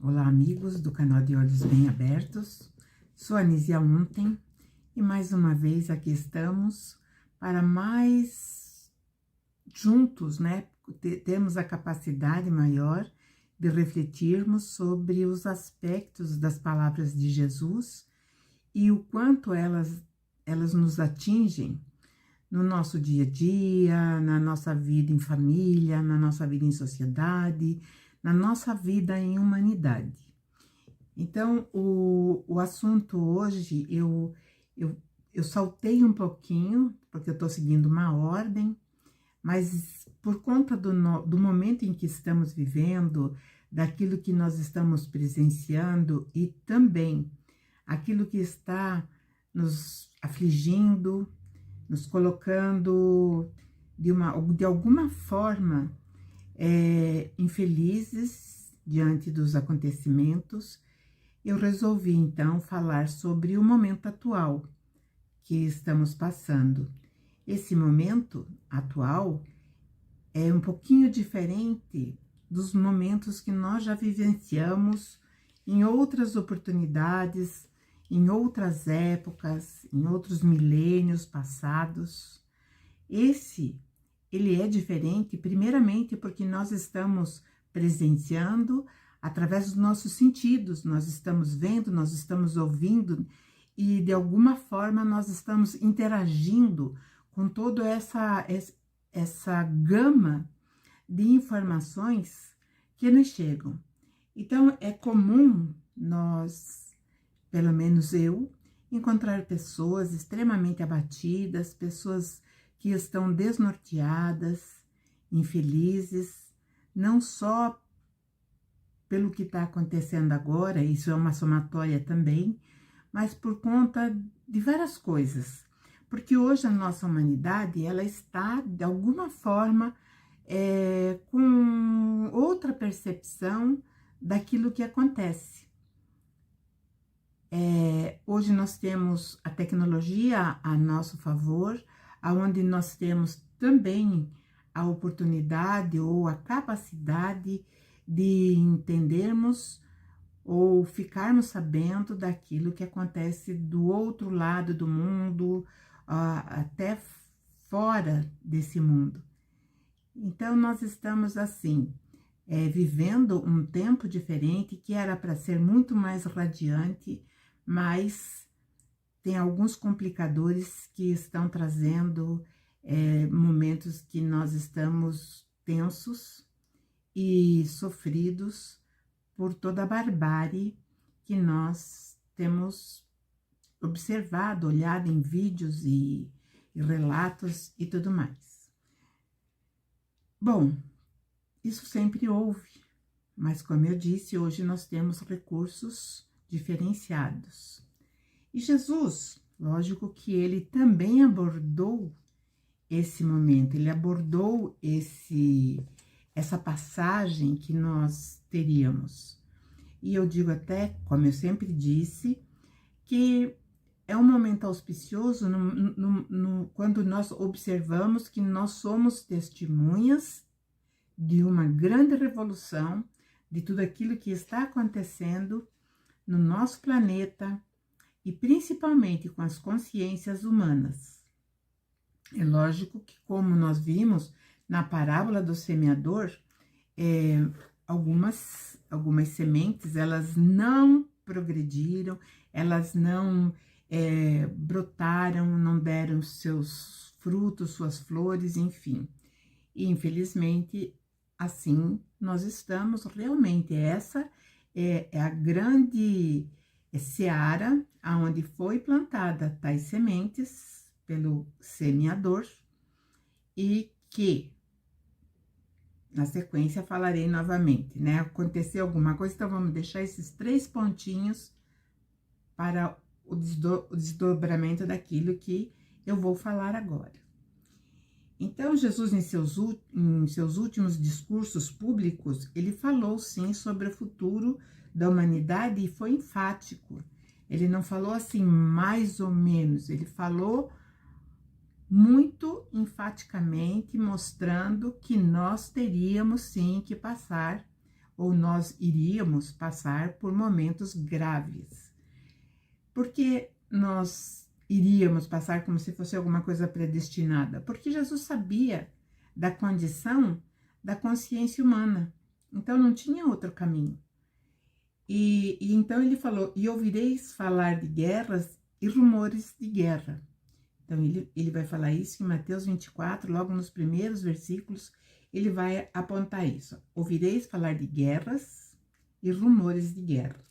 Olá, amigos do canal de Olhos Bem Abertos. Sou a Nízia Ontem e mais uma vez aqui estamos para mais juntos, né? Temos a capacidade maior de refletirmos sobre os aspectos das palavras de Jesus e o quanto elas nos atingem no nosso dia a dia, na nossa vida em família, na nossa vida em sociedade, na nossa vida em humanidade. Então, o assunto hoje, eu saltei um pouquinho, porque eu estou seguindo uma ordem, mas por conta do momento em que estamos vivendo, daquilo que nós estamos presenciando e também aquilo que está nos afligindo, nos colocando de alguma forma infelizes diante dos acontecimentos, eu resolvi então falar sobre o momento atual que estamos passando. Esse momento atual é um pouquinho diferente dos momentos que nós já vivenciamos em outras oportunidades, em outras épocas, em outros milênios passados. Ele é diferente, primeiramente, porque nós estamos presenciando através dos nossos sentidos, nós estamos vendo, nós estamos ouvindo e, de alguma forma, nós estamos interagindo com toda essa gama de informações que nos chegam. Então, é comum nós, pelo menos eu, encontrar pessoas extremamente abatidas, pessoas que estão desnorteadas, infelizes, não só pelo que está acontecendo agora, isso é uma somatória também, mas por conta de várias coisas. Porque hoje a nossa humanidade, ela está, de alguma forma, com outra percepção daquilo que acontece. Hoje nós temos a tecnologia a nosso favor, onde nós temos também a oportunidade ou a capacidade de entendermos ou ficarmos sabendo daquilo que acontece do outro lado do mundo, até fora desse mundo. Então, nós estamos assim, vivendo um tempo diferente que era para ser muito mais radiante, mas tem alguns complicadores que estão trazendo momentos que nós estamos tensos e sofridos por toda a barbárie que nós temos observado, olhado em vídeos e relatos e tudo mais. Bom, isso sempre houve, mas como eu disse, hoje nós temos recursos diferenciados. E Jesus, lógico que ele também abordou esse momento, ele abordou essa passagem que nós teríamos. E eu digo até, como eu sempre disse, que é um momento auspicioso quando nós observamos que nós somos testemunhas de uma grande revolução, de tudo aquilo que está acontecendo no nosso planeta, e principalmente com as consciências humanas. É lógico que, como nós vimos na parábola do semeador, algumas sementes, elas não progrediram, elas não brotaram, não deram seus frutos, suas flores, enfim. E, infelizmente, assim nós estamos realmente. Essa é a grande seara aonde foi plantada tais sementes pelo semeador e que na sequência falarei novamente, né? Aconteceu alguma coisa, então vamos deixar esses 3 pontinhos para o desdobramento daquilo que eu vou falar agora. Então, Jesus, em seus últimos discursos públicos, ele falou sim sobre o futuro da humanidade e foi enfático. Ele não falou assim mais ou menos, ele falou muito enfaticamente, mostrando que nós teríamos sim que passar ou nós iríamos passar por momentos graves. Por que nós iríamos passar como se fosse alguma coisa predestinada? Porque Jesus sabia da condição da consciência humana, então não tinha outro caminho. E então ele falou, e ouvireis falar de guerras e rumores de guerra. Então ele vai falar isso em Mateus 24, logo nos primeiros versículos, ele vai apontar isso. Ouvireis falar de guerras e rumores de guerra.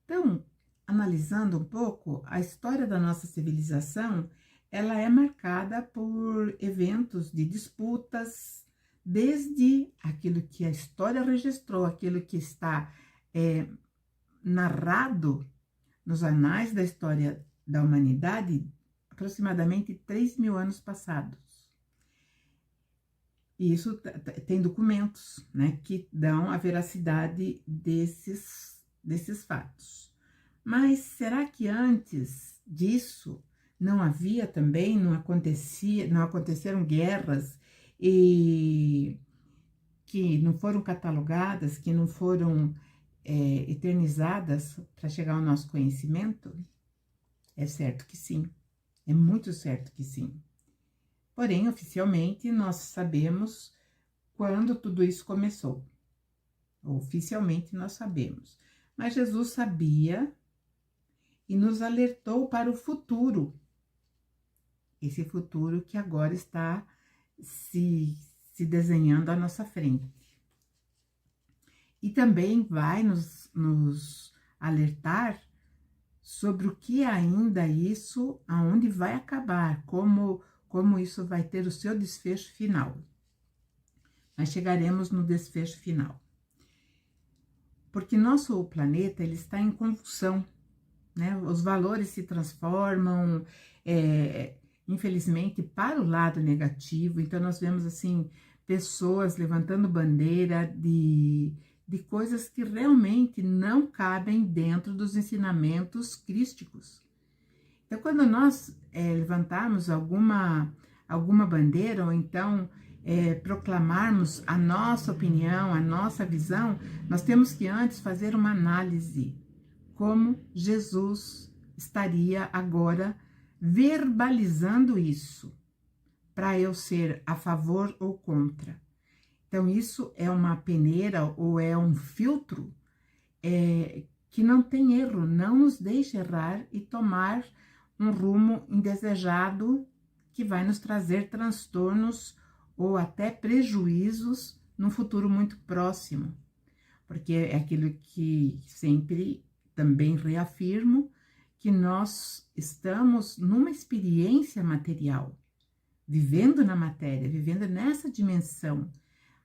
Então, analisando um pouco, a história da nossa civilização, ela é marcada por eventos de disputas, desde aquilo que a história registrou, aquilo que está narrado nos anais da história da humanidade, aproximadamente 3.000 anos passados. E isso tem documentos, né, que dão a veracidade desses fatos. Mas será que antes disso não havia também, não aconteceram guerras e que não foram catalogadas, que não foram eternizadas para chegar ao nosso conhecimento? É certo que sim, é muito certo que sim. Porém, oficialmente, nós sabemos quando tudo isso começou. Oficialmente, nós sabemos. Mas Jesus sabia e nos alertou para o futuro. Esse futuro que agora está se desenhando à nossa frente. E também vai nos alertar sobre o que ainda isso, aonde vai acabar, como isso vai ter o seu desfecho final. Mas chegaremos no desfecho final. Porque nosso planeta, ele está em convulsão, né? Os valores se transformam, infelizmente, para o lado negativo. Então, nós vemos, assim, pessoas levantando bandeira de coisas que realmente não cabem dentro dos ensinamentos crísticos. Então, quando nós levantarmos alguma bandeira, ou então proclamarmos a nossa opinião, a nossa visão, nós temos que antes fazer uma análise, como Jesus estaria agora verbalizando isso, para eu ser a favor ou contra. Então, isso é uma peneira ou é um filtro que não tem erro, não nos deixa errar e tomar um rumo indesejado que vai nos trazer transtornos ou até prejuízos no futuro muito próximo. Porque é aquilo que sempre também reafirmo, que nós estamos numa experiência material, vivendo na matéria, vivendo nessa dimensão,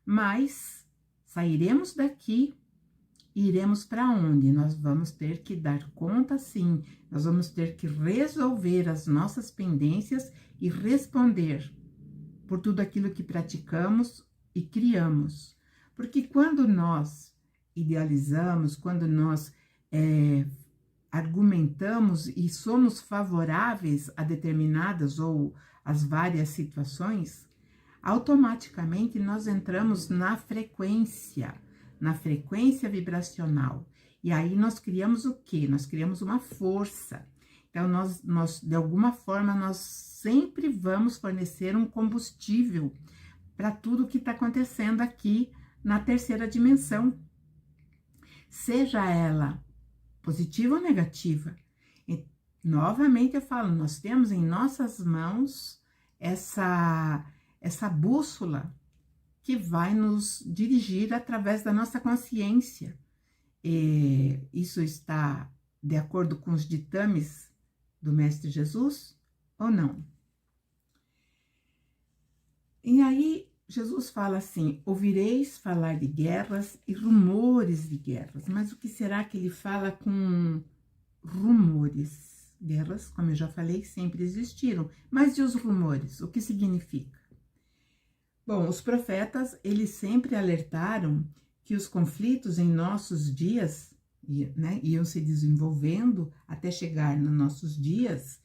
mas sairemos daqui e iremos para onde? Nós vamos ter que dar conta, sim, nós vamos ter que resolver as nossas pendências e responder por tudo aquilo que praticamos e criamos. Porque quando nós idealizamos, quando nós argumentamos e somos favoráveis a determinadas ou as várias situações, automaticamente nós entramos na frequência vibracional. E aí nós criamos o quê? Nós criamos uma força. Então, nós de alguma forma, nós sempre vamos fornecer um combustível para tudo que está acontecendo aqui na terceira dimensão. Seja ela positiva ou negativa. E, novamente eu falo, nós temos em nossas mãos essa bússola que vai nos dirigir através da nossa consciência. E isso está de acordo com os ditames do Mestre Jesus ou não? E aí Jesus fala assim, ouvireis falar de guerras e rumores de guerras. Mas o que será que ele fala com rumores? Guerras, como eu já falei, sempre existiram. Mas e os rumores? O que significa? Bom, os profetas, eles sempre alertaram que os conflitos em nossos dias, né, iam se desenvolvendo até chegar nos nossos dias,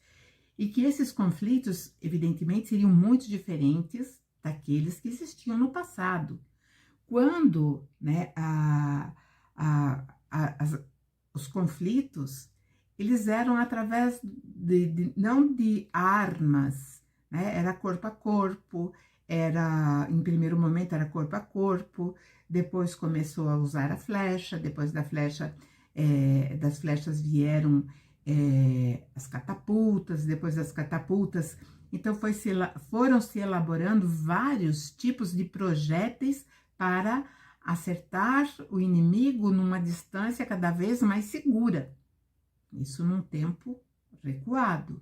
e que esses conflitos, evidentemente, seriam muito diferentes daqueles que existiam no passado, quando, né, os conflitos, eles eram através não de armas, né, era corpo a corpo, em primeiro momento era corpo a corpo, depois começou a usar a flecha, depois das flechas vieram as catapultas, depois das catapultas, então foram se elaborando vários tipos de projéteis para acertar o inimigo numa distância cada vez mais segura. Isso num tempo recuado.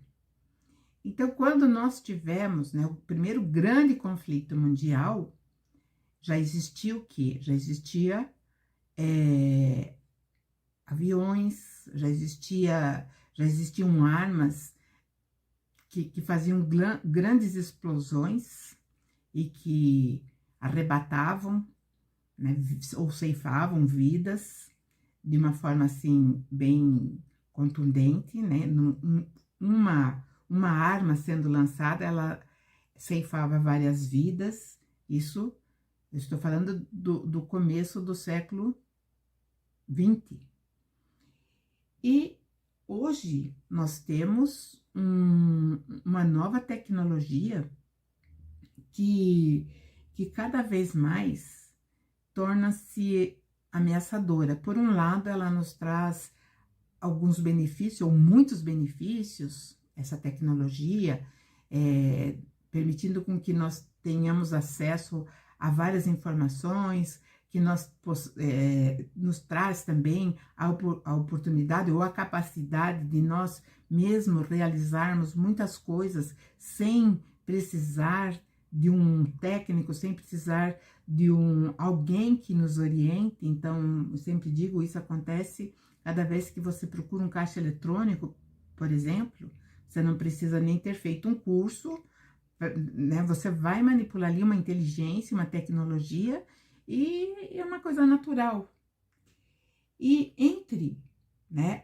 Então, quando nós tivemos, né, o primeiro grande conflito mundial, já existia o quê? Já existia aviões, já existiam armas que faziam grandes explosões e que arrebatavam, né, ou ceifavam vidas de uma forma assim bem contundente, né? Uma arma sendo lançada, ela ceifava várias vidas. Isso, eu estou falando do começo do século XX. E hoje nós temos uma nova tecnologia que cada vez mais torna-se ameaçadora. Por um lado, ela nos traz alguns benefícios, ou muitos benefícios, essa tecnologia, permitindo com que nós tenhamos acesso a várias informações, que nos traz também a oportunidade ou a capacidade de nós mesmos realizarmos muitas coisas sem precisar de um técnico, sem precisar de alguém que nos oriente. Então, eu sempre digo, isso acontece cada vez que você procura um caixa eletrônico, por exemplo, você não precisa nem ter feito um curso, né? Você vai manipular ali uma inteligência, uma tecnologia, e é uma coisa natural. E né,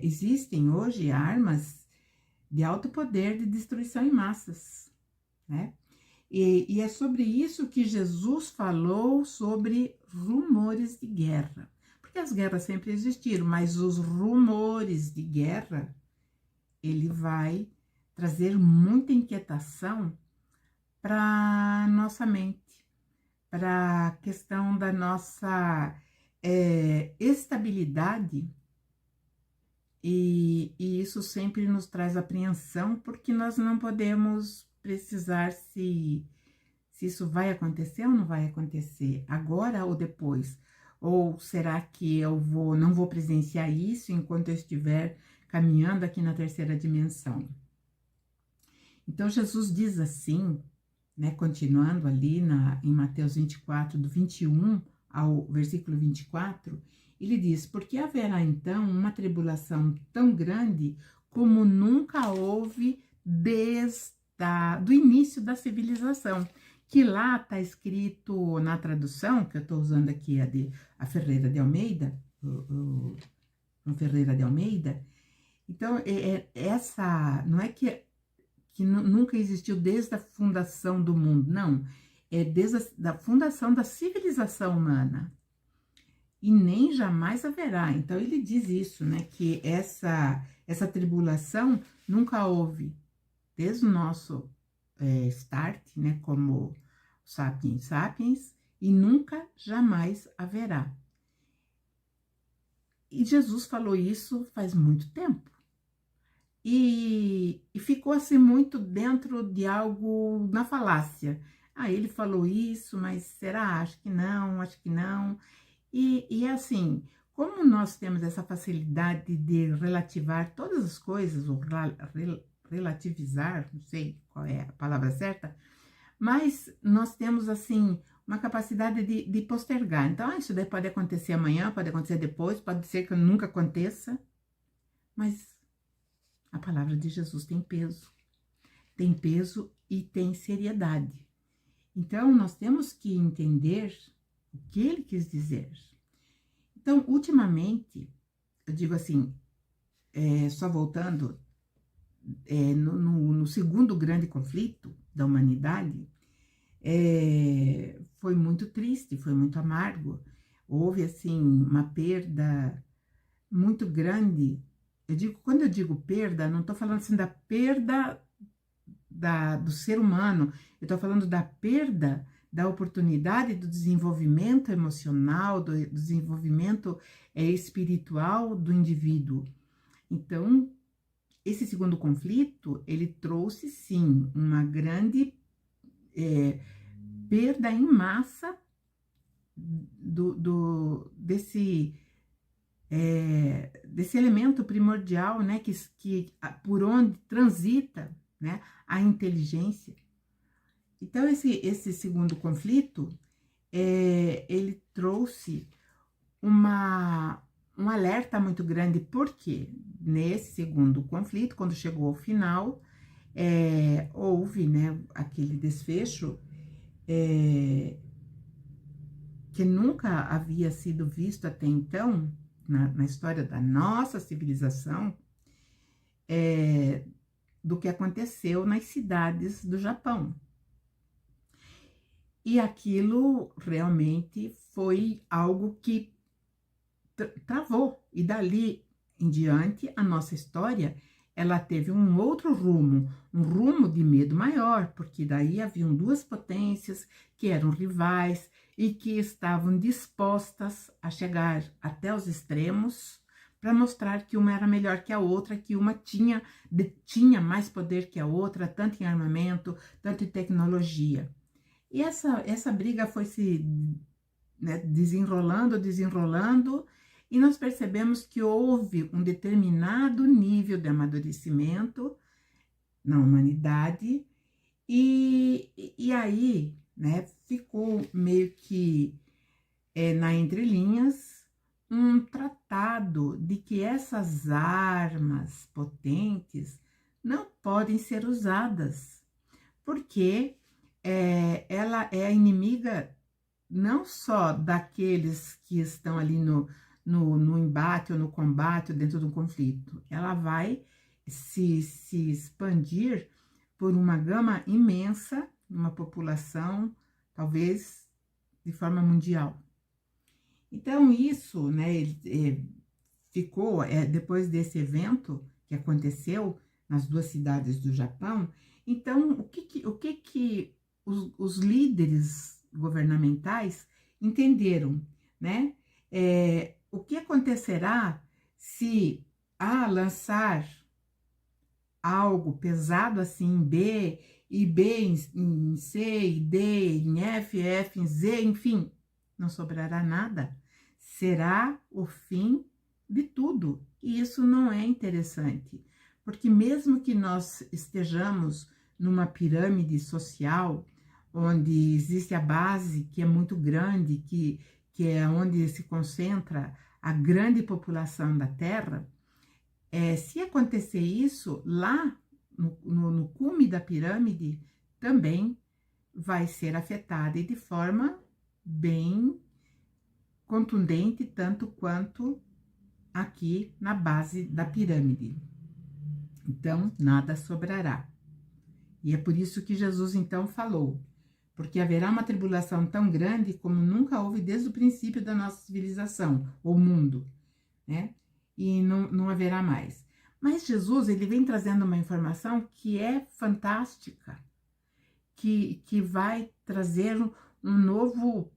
existem hoje armas de alto poder de destruição em massas, né? E é sobre isso que Jesus falou, sobre rumores de guerra. Porque as guerras sempre existiram, mas os rumores de guerra, ele vai trazer muita inquietação para nossa mente, para a questão da nossa estabilidade, e isso sempre nos traz apreensão, porque nós não podemos precisar se isso vai acontecer ou não vai acontecer, agora ou depois. Ou será que eu não vou presenciar isso enquanto eu estiver caminhando aqui na terceira dimensão? Então, Jesus diz assim, né, continuando ali em Mateus 24, do 21 ao versículo 24, ele diz: porque haverá então uma tribulação tão grande como nunca houve desde do início da civilização. Que lá está escrito na tradução, que eu estou usando aqui a Ferreira de Almeida, o Ferreira de Almeida. Então, essa não é que nunca existiu desde a fundação do mundo, não. É desde a fundação da civilização humana. E nem jamais haverá. Então, ele diz isso, né? Que essa tribulação nunca houve desde o nosso start, né? Como sapiens sapiens, e nunca jamais haverá. E Jesus falou isso faz muito tempo. E ficou assim muito dentro de algo, na falácia. Ele falou isso, mas será? Acho que não, acho que não. E assim, como nós temos essa facilidade de relativar todas as coisas, ou relativizar, não sei qual é a palavra certa, mas nós temos assim uma capacidade de postergar. Então, isso daí pode acontecer amanhã, pode acontecer depois, pode ser que nunca aconteça, mas a palavra de Jesus tem peso e tem seriedade. Então, nós temos que entender o que ele quis dizer. Então, ultimamente, eu digo assim, só voltando, no segundo grande conflito da humanidade, foi muito triste, foi muito amargo. Houve, assim, uma perda muito grande. Quando eu digo perda, não estou falando assim da perda do ser humano, eu estou falando da perda da oportunidade do desenvolvimento emocional, do desenvolvimento espiritual do indivíduo. Então, esse segundo conflito, ele trouxe, sim, uma grande perda em massa desse elemento primordial, né, que por onde transita, né, a inteligência. Então, esse segundo conflito, ele trouxe um alerta muito grande, porque nesse segundo conflito, quando chegou ao final, houve, né, aquele desfecho que nunca havia sido visto até então, na história da nossa civilização, do que aconteceu nas cidades do Japão. E aquilo realmente foi algo que travou. E dali em diante, a nossa história, ela teve um outro rumo, um rumo de medo maior, porque daí haviam duas potências que eram rivais e que estavam dispostas a chegar até os extremos para mostrar que uma era melhor que a outra, que uma tinha mais poder que a outra, tanto em armamento, tanto em tecnologia. E essa briga foi se, né, desenrolando, e nós percebemos que houve um determinado nível de amadurecimento na humanidade, e aí, né, ficou meio que na entrelinhas um tratado de que essas armas potentes não podem ser usadas, porque ela é a inimiga não só daqueles que estão ali no embate ou no combate ou dentro do conflito, ela vai se expandir por uma gama imensa, uma população, talvez de forma mundial. Então isso, né, ficou, depois desse evento que aconteceu nas duas cidades do Japão. Então, o que os líderes governamentais entenderam, né? O que acontecerá se lançar algo pesado assim em B, e B em C, e D em F, F em Z, enfim, não sobrará nada. Será o fim de tudo. E isso não é interessante, porque mesmo que nós estejamos numa pirâmide social, onde existe a base que é muito grande, que é onde se concentra a grande população da Terra, se acontecer isso, lá no cume da pirâmide, também vai ser afetada e de forma bem contundente, tanto quanto aqui na base da pirâmide. Então, nada sobrará. E é por isso que Jesus então falou, porque haverá uma tribulação tão grande como nunca houve desde o princípio da nossa civilização, ou mundo, né? E não haverá mais. Mas Jesus, ele vem trazendo uma informação que é fantástica, que vai trazer um novo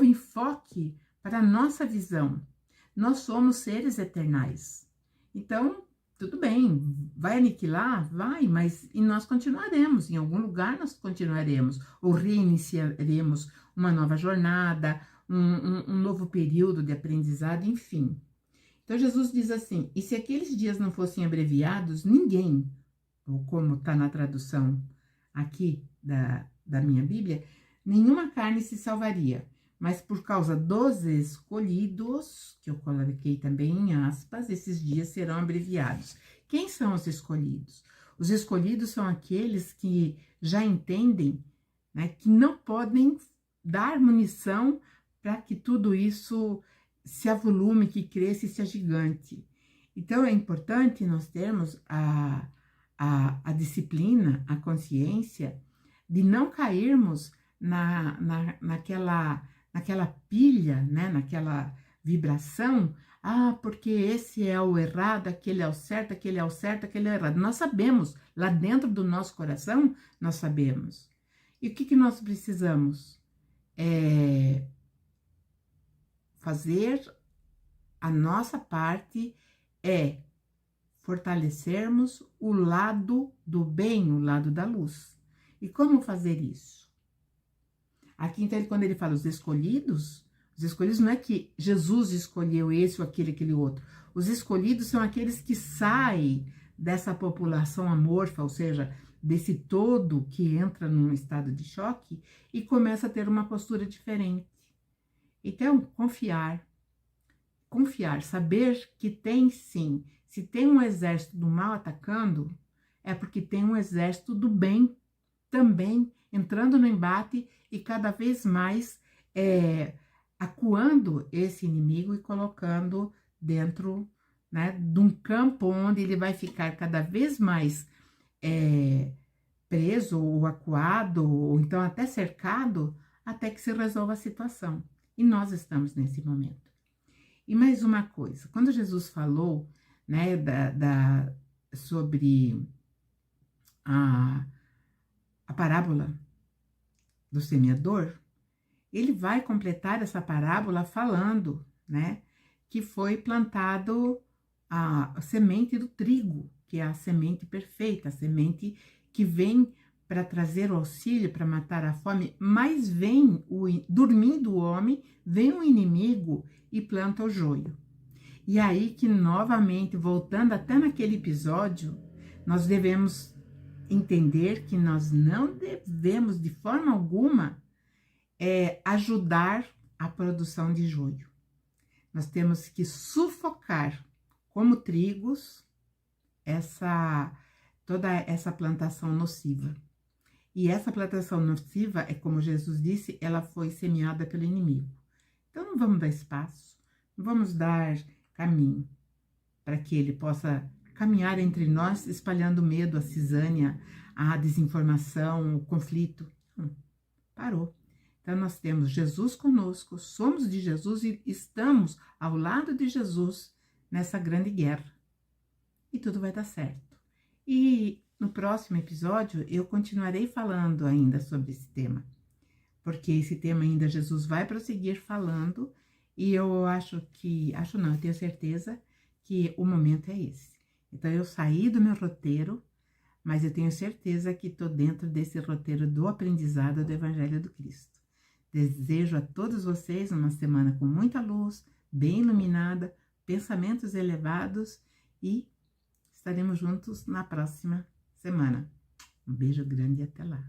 enfoque para a nossa visão. Nós somos seres eternais. Então, tudo bem, vai aniquilar? Vai, mas e nós continuaremos, em algum lugar nós continuaremos, ou reiniciaremos uma nova jornada, um novo período de aprendizado, enfim. Então, Jesus diz assim, e se aqueles dias não fossem abreviados, ninguém, ou como está na tradução aqui da minha Bíblia, nenhuma carne se salvaria. Mas por causa dos escolhidos, que eu coloquei também em aspas, esses dias serão abreviados. Quem são os escolhidos? Os escolhidos são aqueles que já entendem, né, que não podem dar munição para que tudo isso se avolume, que cresça e se agigante. Então é importante nós termos a disciplina, a consciência de não cairmos naquela pilha, né? Naquela vibração. Ah, porque esse é o errado, aquele é o certo, aquele é o certo, aquele é o errado. Nós sabemos, lá dentro do nosso coração, nós sabemos. E o que nós precisamos? Fazer a nossa parte é fortalecermos o lado do bem, o lado da luz. E como fazer isso? Aqui, então, quando ele fala os escolhidos não é que Jesus escolheu esse ou aquele outro. Os escolhidos são aqueles que saem dessa população amorfa, ou seja, desse todo que entra num estado de choque e começa a ter uma postura diferente. Então, confiar, saber que tem sim, se tem um exército do mal atacando, é porque tem um exército do bem também entrando no embate e cada vez mais acuando esse inimigo e colocando dentro, né, de um campo onde ele vai ficar cada vez mais preso ou acuado, ou então até cercado, até que se resolva a situação. E nós estamos nesse momento. E mais uma coisa, quando Jesus falou, né, sobre a parábola do semeador, ele vai completar essa parábola falando, né, que foi plantado a semente do trigo, que é a semente perfeita, a semente que vem para trazer o auxílio, para matar a fome, mas vem, dormindo o homem, vem o inimigo e planta o joio. E aí que, novamente, voltando até naquele episódio, nós devemos entender que nós não devemos, de forma alguma, ajudar a produção de joio. Nós temos que sufocar, como trigos, toda essa plantação nociva. E essa plantação nociva, é como Jesus disse, ela foi semeada pelo inimigo. Então não vamos dar espaço, não vamos dar caminho para que ele possa caminhar entre nós, espalhando medo, a cisânia, a desinformação, o conflito. Parou. Então nós temos Jesus conosco, somos de Jesus e estamos ao lado de Jesus nessa grande guerra. E tudo vai dar certo. E no próximo episódio eu continuarei falando ainda sobre esse tema, porque esse tema ainda Jesus vai prosseguir falando e eu eu tenho certeza que o momento é esse. Então eu saí do meu roteiro, mas eu tenho certeza que estou dentro desse roteiro do aprendizado do Evangelho do Cristo. Desejo a todos vocês uma semana com muita luz, bem iluminada, pensamentos elevados e estaremos juntos na próxima semana. Um beijo grande e até lá.